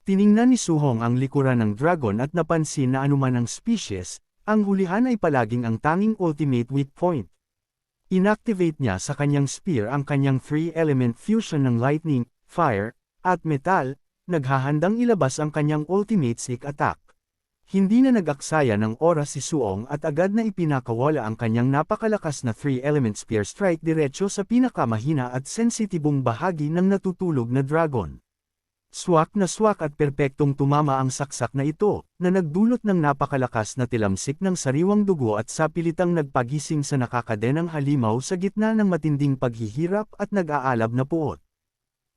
Tiningnan ni Su-hong ang likuran ng dragon at napansin na anuman ang species, ang hulihan ay palaging ang tanging ultimate weak point. Inactivate niya sa kanyang spear ang kanyang 3-element fusion ng lightning, fire, at metal, naghahandang ilabas ang kanyang ultimate sneak attack. Hindi na nag-aksaya ng oras si Su-hong at agad na ipinakawala ang kanyang napakalakas na 3-element spear strike diretso sa pinakamahina at sensitibong bahagi ng natutulog na dragon. Swak at perpektong tumama ang saksak na ito, na nagdulot ng napakalakas na tilamsik ng sariwang dugo at sapilitang nagpagising sa nakakadenang halimaw sa gitna ng matinding paghihirap at nag-aalab na puot.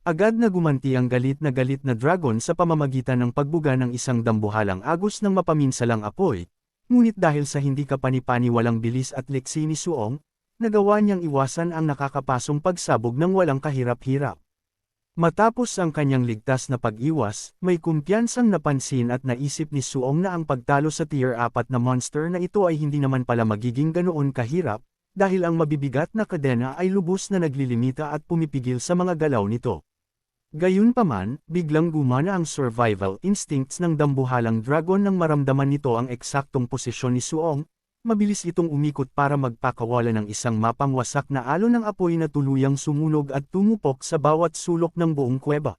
Agad na gumanti ang galit na dragon sa pamamagitan ng pagbuga ng isang dambuhalang agos ng mapaminsalang apoy, ngunit dahil sa hindi kapani-paniwalang bilis at leksi ni Su-hong, nagawa niyang iwasan ang nakakapasong pagsabog ng walang kahirap-hirap. Matapos ang kanyang ligtas na pag-iwas, may kumpiyansang napansin at naisip ni Su-hong na ang pagtalo sa tier 4 na monster na ito ay hindi naman pala magiging ganoon kahirap, dahil ang mabibigat na kadena ay lubos na naglilimita at pumipigil sa mga galaw nito. Gayunpaman, biglang gumana ang survival instincts ng dambuhalang dragon nang maramdaman nito ang eksaktong posisyon ni Su-hong. Mabilis itong umikot para magpakawala ng isang mapangwasak na alon ng apoy na tuluyang sumunog at tumupok sa bawat sulok ng buong kuweba.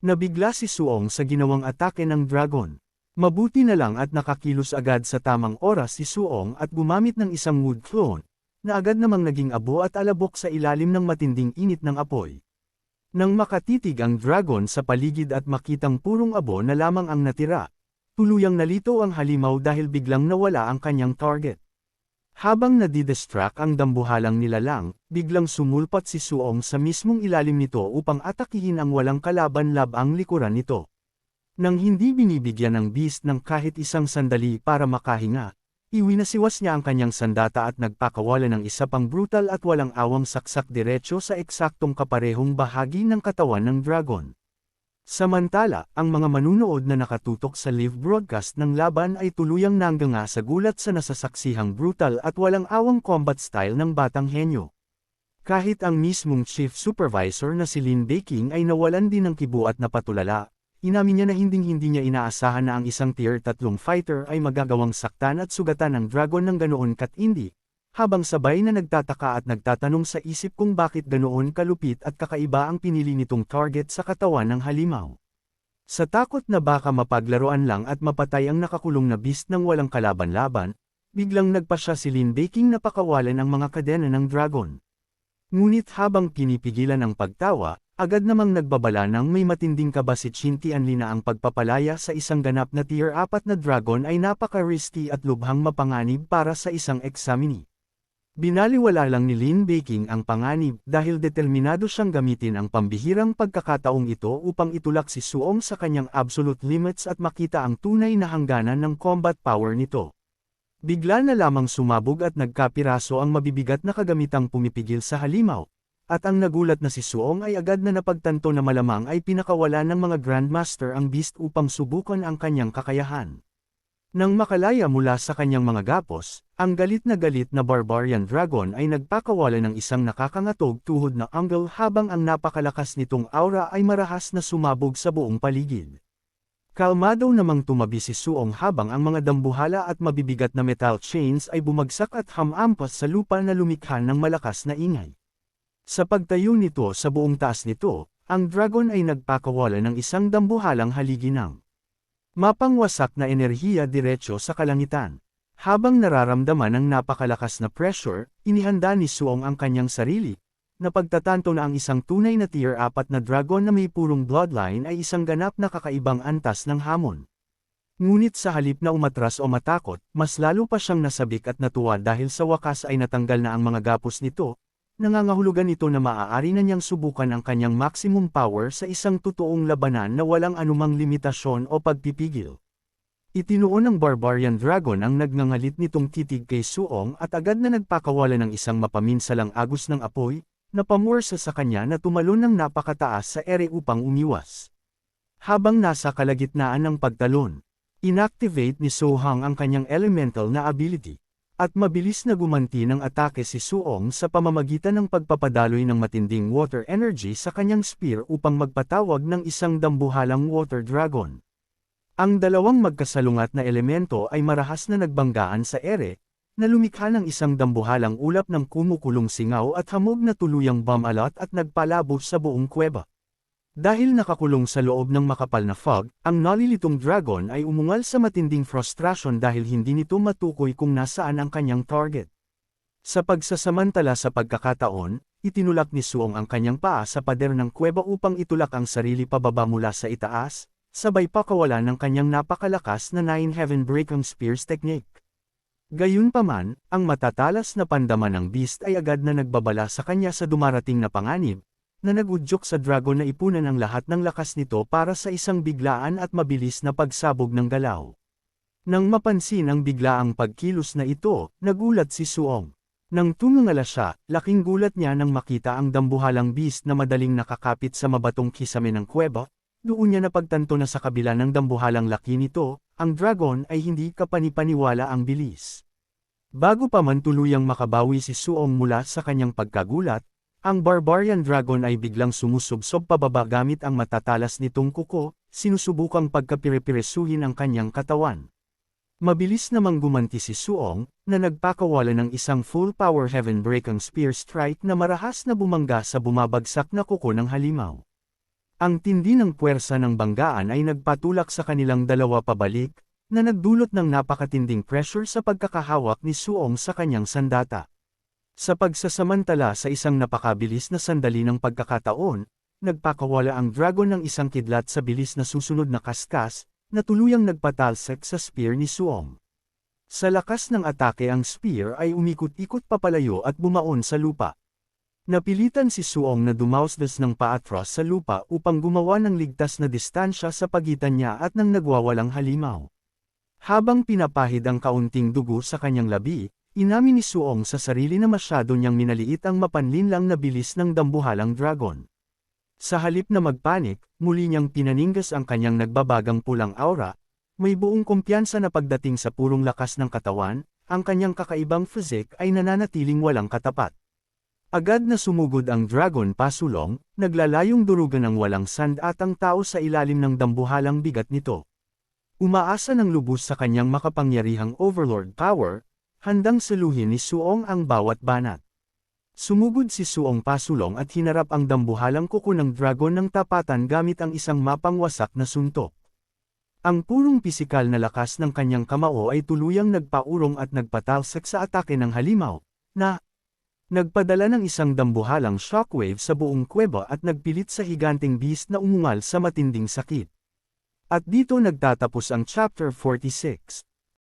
Nabigla si Su-hong sa ginawang atake ng dragon. Mabuti na lang at nakakilos agad sa tamang oras si Su-hong at gumamit ng isang wood clone, na agad namang naging abo at alabok sa ilalim ng matinding init ng apoy. Nang makatitig ang dragon sa paligid at makitang purong abo na lamang ang natira, tuluyang nalito ang halimaw dahil biglang nawala ang kanyang target. Habang nadidistract ang dambuhalang nilalang, biglang sumulpat si Su-hong sa mismong ilalim nito upang atakihin ang walang kalaban-labang likuran nito. Nang hindi binibigyan ng beast ng kahit isang sandali para makahinga, iwinasiwas niya ang kanyang sandata at nagpakawala ng isa pang brutal at walang awang saksak diretso sa eksaktong kaparehong bahagi ng katawan ng dragon. Samantala, ang mga manunood na nakatutok sa live broadcast ng laban ay tuluyang nangganga sa gulat sa nasasaksihang brutal at walang awang combat style ng batang henyo. Kahit ang mismong chief supervisor na si Lin Beijing ay nawalan din ng kibo at napatulala, inamin niya na hinding-hindi niya inaasahan na ang isang tier 3 fighter ay magagawang saktan at sugatan ng dragon ng ganoon katindi, habang sabay na nagtataka at nagtatanong sa isip kung bakit ganoon kalupit at kakaiba ang pinili nitong target sa katawan ng halimaw. Sa takot na baka mapaglaruan lang at mapatay ang nakakulong na beast ng walang kalaban-laban, biglang nagpasya si Lin Beijing na pakawalan ang mga kadena ng dragon. Ngunit habang pinipigilan ang pagtawa, agad namang nagbabala ng may matinding kaba si Qin Tianli na ang pagpapalaya sa isang ganap na tier 4 na dragon ay napaka-risky at lubhang mapanganib para sa isang examinee. Binaliwala lang ni Lin Beijing ang panganib dahil determinado siyang gamitin ang pambihirang pagkakataong ito upang itulak si Su-hong sa kanyang absolute limits at makita ang tunay na hangganan ng combat power nito. Bigla na lamang sumabog at nagkapiraso ang mabibigat na kagamitang pumipigil sa halimaw, at ang nagulat na si Su-hong ay agad na napagtanto na malamang ay pinakawala ng mga Grandmaster ang beast upang subukan ang kanyang kakayahan. Nang makalaya mula sa kanyang mga gapos, ang galit na barbarian dragon ay nagpakawala ng isang nakakangatog tuhod na angle habang ang napakalakas nitong aura ay marahas na sumabog sa buong paligid. Kalmado namang tumabi si Su-hong habang ang mga dambuhala at mabibigat na metal chains ay bumagsak at hamampas sa lupa na lumikha ng malakas na ingay. Sa pagtayo nito sa buong taas nito, ang dragon ay nagpakawala ng isang dambuhalang haliginang mapangwasak na enerhiya diretso sa kalangitan. Habang nararamdaman ang napakalakas na pressure, inihanda ni Su-hong ang kanyang sarili, na pagtatanto na ang isang tunay na tier 4 na dragon na may purong bloodline ay isang ganap na kakaibang antas ng hamon. Ngunit sa halip na umatras o matakot, mas lalo pa siyang nasabik at natuwa dahil sa wakas ay natanggal na ang mga gapos nito, nangangahulugan ito na maaari na niyang subukan ang kanyang maximum power sa isang totoong labanan na walang anumang limitasyon o pagpipigil. Itinuon ng barbarian dragon ang nagngangalit nitong titig kay Su-hong at agad na nagpakawala ng isang mapaminsalang agos ng apoy, na pamorsa sa kanya na tumalon ng napakataas sa ere upang umiwas. Habang nasa kalagitnaan ng pagtalon, inactivate ni Su-hong ang kanyang elemental na ability. At mabilis na gumanti ng atake si Suong sa pamamagitan ng pagpapadaloy ng matinding water energy sa kanyang spear upang magpatawag ng isang dambuhalang water dragon. Ang dalawang magkasalungat na elemento ay marahas na nagbanggaan sa ere, na lumikha ng isang dambuhalang ulap ng kumukulong singaw at hamog na tuluyang bumalot at nagpalabo sa buong kuweba. Dahil nakakulong sa loob ng makapal na fog, ang nalilitong dragon ay umungal sa matinding frustration dahil hindi nito matukoy kung nasaan ang kanyang target. Sa pagsasamantala sa pagkakataon, itinulak ni Suong ang kanyang paa sa pader ng kuweba upang itulak ang sarili pababa mula sa itaas, sabay pa kawalan ng kanyang napakalakas na Nine Heaven Breaking Spears technique. Gayunpaman, ang matatalas na pandaman ng beast ay agad na nagbabala sa kanya sa dumarating na panganib, na nagudyok sa dragon na ipunan ang lahat ng lakas nito para sa isang biglaan at mabilis na pagsabog ng galaw. Nang mapansin ang biglaang pagkilos na ito, nagulat si Suong. Nang tumingala siya, laking gulat niya nang makita ang dambuhalang beast na madaling nakakapit sa mabatong kisame ng kuweba. Doon niya napagtanto na sa kabila ng dambuhalang laki nito, ang dragon ay hindi kapanipaniwala ang bilis. Bago pa man tuluyang makabawi si Suong mula sa kanyang pagkagulat, ang barbarian dragon ay biglang sumusubsob pababa gamit ang matatalas nitong kuko, sinusubukang pagkapire-piresuhin ang kanyang katawan. Mabilis namang gumanti si Suong, na nagpakawala ng isang full-power Heaven Breaking Spear Strike na marahas na bumangga sa bumabagsak na kuko ng halimaw. Ang tindi ng puwersa ng banggaan ay nagpatulak sa kanilang dalawa pabalik, na nagdulot ng napakatinding pressure sa pagkakahawak ni Suong sa kanyang sandata. Sa pagsasamantala sa isang napakabilis na sandali ng pagkakataon, nagpakawala ang dragon ng isang kidlat sa bilis na susunod na kaskas, na tuluyang nagpatalsik sa spear ni Suong. Sa lakas ng atake ang spear ay umikot-ikot papalayo at bumaon sa lupa. Napilitan si Suong na dumausdas ng paatras sa lupa upang gumawa ng ligtas na distansya sa pagitan niya at ng nagwawalang halimaw. Habang pinapahid ang kaunting dugo sa kanyang labi, inamin ni Suong sa sarili na masyado niyang minaliit ang mapanlinlang na bilis ng dambuhalang dragon. Sa halip na magpanik, muli niyang pinaningas ang kanyang nagbabagang pulang aura, may buong kumpiyansa na pagdating sa purong lakas ng katawan, ang kanyang kakaibang physique ay nananatiling walang katapat. Agad na sumugod ang dragon pasulong, naglalayong durugan ng walang sand at ang tao sa ilalim ng dambuhalang bigat nito. Umaasa ng lubos sa kanyang makapangyarihang overlord power, handang saluhin ni Suong ang bawat banat. Sumugod si Suong pasulong at hinarap ang dambuhalang kuko ng dragon ng tapatan gamit ang isang mapangwasak na suntok. Ang purong pisikal na lakas ng kanyang kamao ay tuluyang nagpaurong at nagpatalsik sa atake ng halimaw, na nagpadala ng isang dambuhalang shockwave sa buong kuweba at nagpilit sa higanting beast na umungal sa matinding sakit. At dito nagtatapos ang Chapter 46.